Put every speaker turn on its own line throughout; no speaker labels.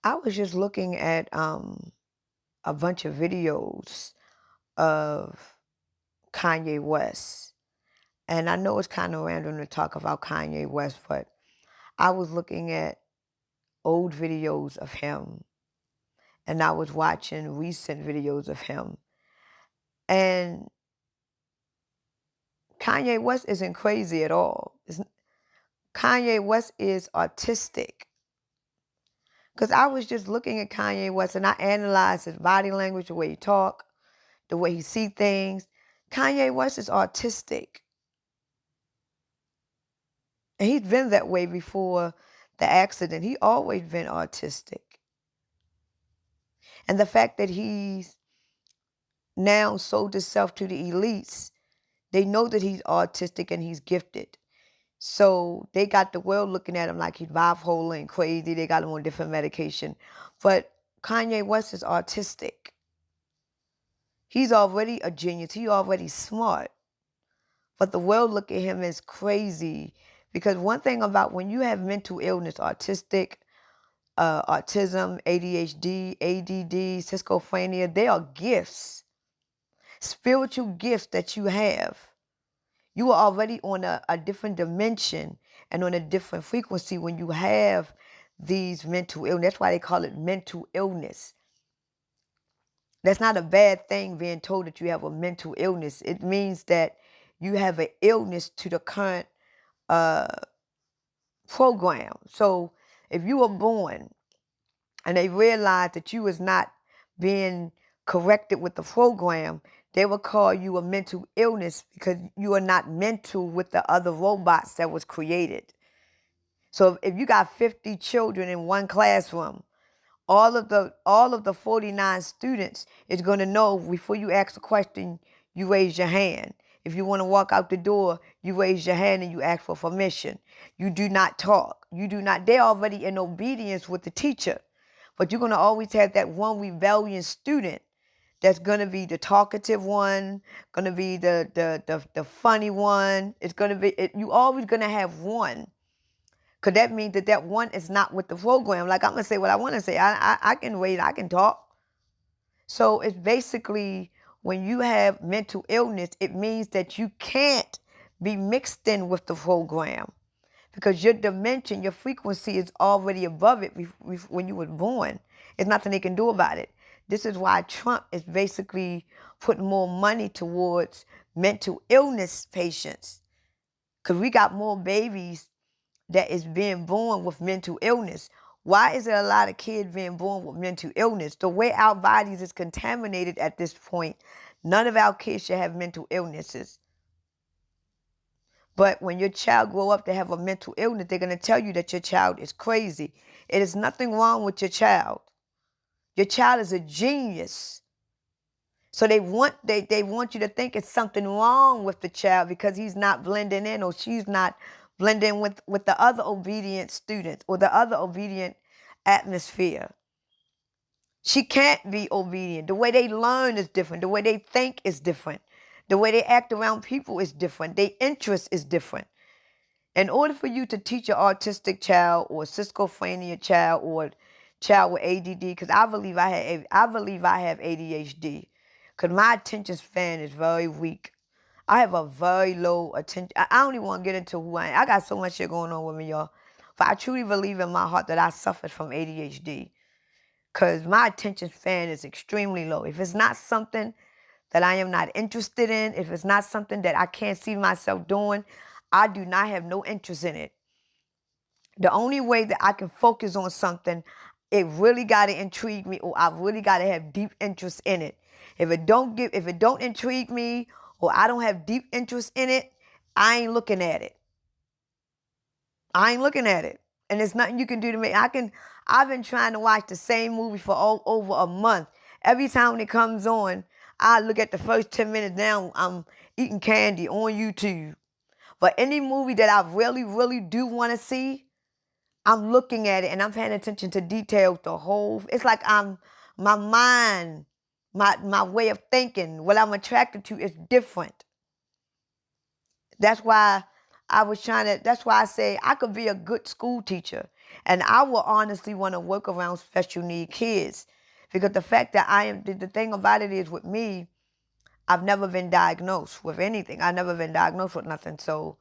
I was just looking at a bunch of videos of Kanye West. And I know it's kind of random to talk about Kanye West, but I was looking at old videos of him and I was watching recent videos of him. And Kanye West isn't crazy at all. Kanye West is autistic. Because I was just looking at Kanye West and I analyzed his body language, the way he talk, the way he see things. Kanye West is autistic. And he's been that way before the accident. He always been autistic. And the fact that he's now sold himself to the elites, they know that he's autistic and he's gifted. So they got the world looking at him like he's bipolar and crazy. They got him on different medication. But Kanye West is autistic. He's already a genius. He's already smart. But the world look at him as crazy. Because one thing about when you have mental illness, autism, ADHD, ADD, schizophrenia, they are gifts, spiritual gifts that you have. You are already on a different dimension and on a different frequency when you have these mental illness. That's why they call it mental illness. That's not a bad thing being told that you have a mental illness. It means that you have an illness to the current uh, program. So if you were born and they realized that you was not being corrected with the program, they will call you a mental illness because you are not mental with the other robots that was created. So if you got 50 children in one classroom, all of the 49 students is going to know before you ask a question, you raise your hand. If you want to walk out the door, you raise your hand and you ask for permission. You do not talk. You do not. They're already in obedience with the teacher. But you're going to always have that one rebellious student that's going to be the talkative one, going to be the funny one. It's going to be, you always going to have one. Because that means that one is not with the program. Like, I'm going to say what I want to say. I can wait. I can talk. So it's basically when you have mental illness, it means that you can't be mixed in with the program because your dimension, your frequency is already above it when you were born. There's nothing they can do about it. This is why Trump is basically putting more money towards mental illness patients because we got more babies that is being born with mental illness. Why is there a lot of kids being born with mental illness? The way our bodies is contaminated at this point, none of our kids should have mental illnesses. But when your child grow up to have a mental illness, they're going to tell you that your child is crazy. It is nothing wrong with your child. Your child is a genius. So they want you to think it's something wrong with the child because he's not blending in or she's not blending with the other obedient students or the other obedient atmosphere. She can't be obedient. The way they learn is different. The way they think is different. The way they act around people is different. Their interest is different. In order for you to teach an autistic child or a schizophrenia child or child with ADD, because I believe I have ADHD, because my attention span is very weak. I have a very low attention. I don't even want to get into who I am. I got so much shit going on with me, y'all. But I truly believe in my heart that I suffered from ADHD, because my attention span is extremely low. If it's not something that I am not interested in, if it's not something that I can't see myself doing, I do not have no interest in it. The only way that I can focus on something, it really got to intrigue me or I really got to have deep interest in it. If it don't intrigue me or I don't have deep interest in it, I ain't looking at it. I ain't looking at it. And there's nothing you can do to me. I've been trying to watch the same movie for over a month. Every time it comes on, I look at the first 10 minutes. Now I'm eating candy on YouTube. But any movie that I really, really do want to see, I'm looking at it and I'm paying attention to details the whole. It's like my mind, my way of thinking, what I'm attracted to is different. That's why that's why I say I could be a good school teacher And I will honestly want to work around special need kids, because the fact that the thing about it is with me, I've never been diagnosed with anything. I've never been diagnosed with nothing. So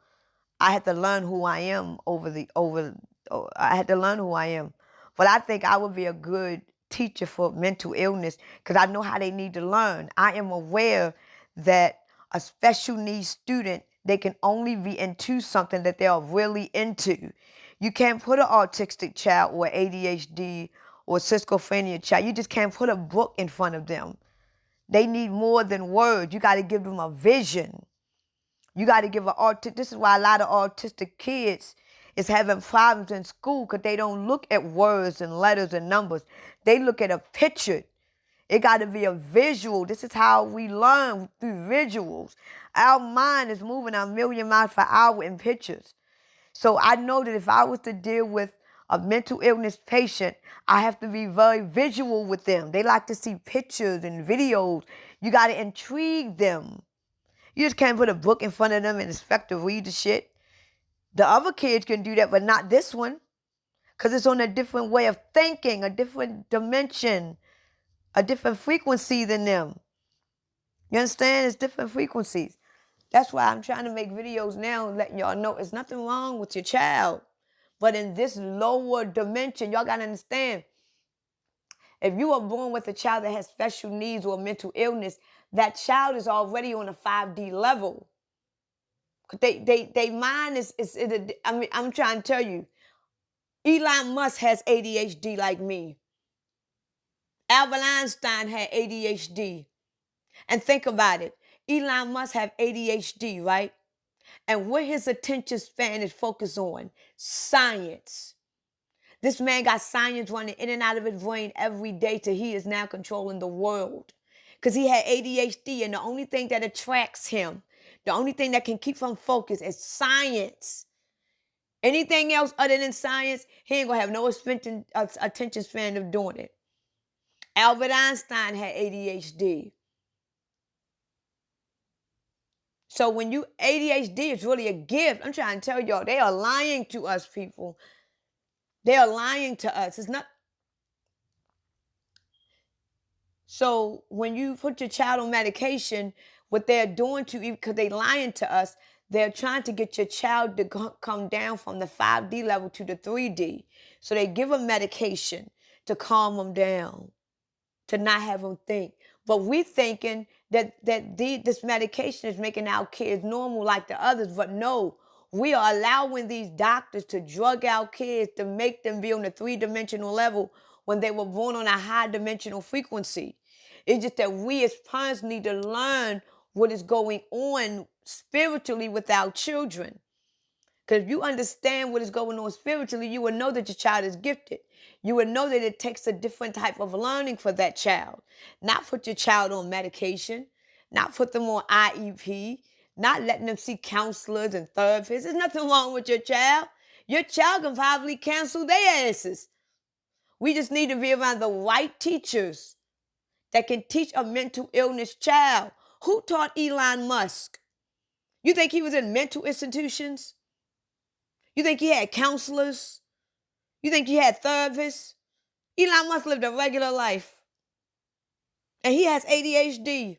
I had to learn who I am I had to learn who I am. But I think I would be a good teacher for mental illness because I know how they need to learn. I am aware that a special needs student, they can only be into something that they are really into. You can't put an autistic child or ADHD or schizophrenia child. You just can't put a book in front of them. They need more than words. You got to give them a vision. You got to give an autistic. This is why a lot of autistic kids is having problems in school, because they don't look at words and letters and numbers. They look at a picture. It got to be a visual. This is how we learn, through visuals. Our mind is moving a million miles per hour in pictures. So I know that if I was to deal with a mental illness patient, I have to be very visual with them. They like to see pictures and videos. You got to intrigue them. You just can't put a book in front of them and expect to read the shit. The other kids can do that, but not this one, because it's on a different way of thinking, a different dimension, a different frequency than them. You understand? It's different frequencies. That's why I'm trying to make videos now letting y'all know there's nothing wrong with your child. But in this lower dimension, y'all got to understand, if you are born with a child that has special needs or mental illness, that child is already on a 5D level. They mind is I mean, I'm trying to tell you, Elon Musk has ADHD like me. Albert Einstein had ADHD. And think about it. Elon Musk have ADHD, right? And what his attention span is focused on? Science. This man got science running in and out of his brain every day till he is now controlling the world. Because he had ADHD, and the only thing that attracts him, the only thing that can keep him focused is science. Anything else other than science, he ain't gonna have no attention span of doing it. Albert Einstein had ADHD. So when you ADHD, it's really a gift. I'm trying to tell y'all, they are lying to us, people. They are lying to us. It's not. So when you put your child on medication, what they're doing to you, because they're lying to us, they're trying to get your child to come down from the 5D level to the 3D. So they give them medication to calm them down, to not have them think. But we thinking that this medication is making our kids normal like the others. But no, we are allowing these doctors to drug our kids to make them be on a 3-dimensional level when they were born on a high dimensional frequency. It's just that we as parents need to learn what is going on spiritually with our children. Because if you understand what is going on spiritually, you will know that your child is gifted. You will know that it takes a different type of learning for that child. Not put your child on medication, not put them on IEP, not letting them see counselors and therapists. There's nothing wrong with your child. Your child can probably cancel their asses. We just need to be around the right teachers that can teach a mental illness child. Who taught Elon Musk? You think he was in mental institutions? You think he had counselors? You think he had therapists? Elon Musk lived a regular life. And he has ADHD.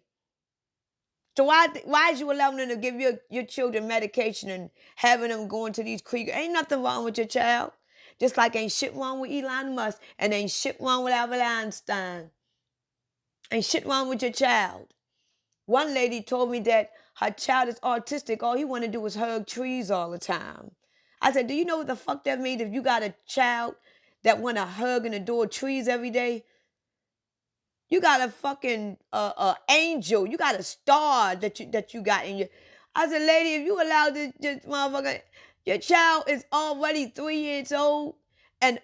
So why is you allowing them to give your children medication and having them going to these creeks? Ain't nothing wrong with your child. Just like ain't shit wrong with Elon Musk and ain't shit wrong with Albert Einstein. Ain't shit wrong with your child. One lady told me that her child is autistic. All he want to do is hug trees all the time. I said, do you know what the fuck that means if you got a child that want to hug and adore trees every day? You got a fucking angel. You got a star that you got in your. I said, lady, if you allow this motherfucker, your child is already 3 years old and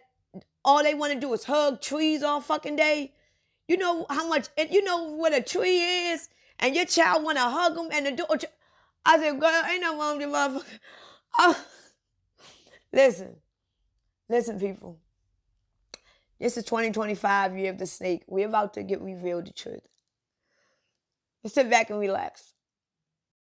all they want to do is hug trees all fucking day. You know how much, you know what a tree is? And your child want to hug them and adore. I said, girl, ain't no wrong with motherfucker. Listen, people. This is 2025 year of the snake. We're about to get revealed the truth. Just sit back and relax.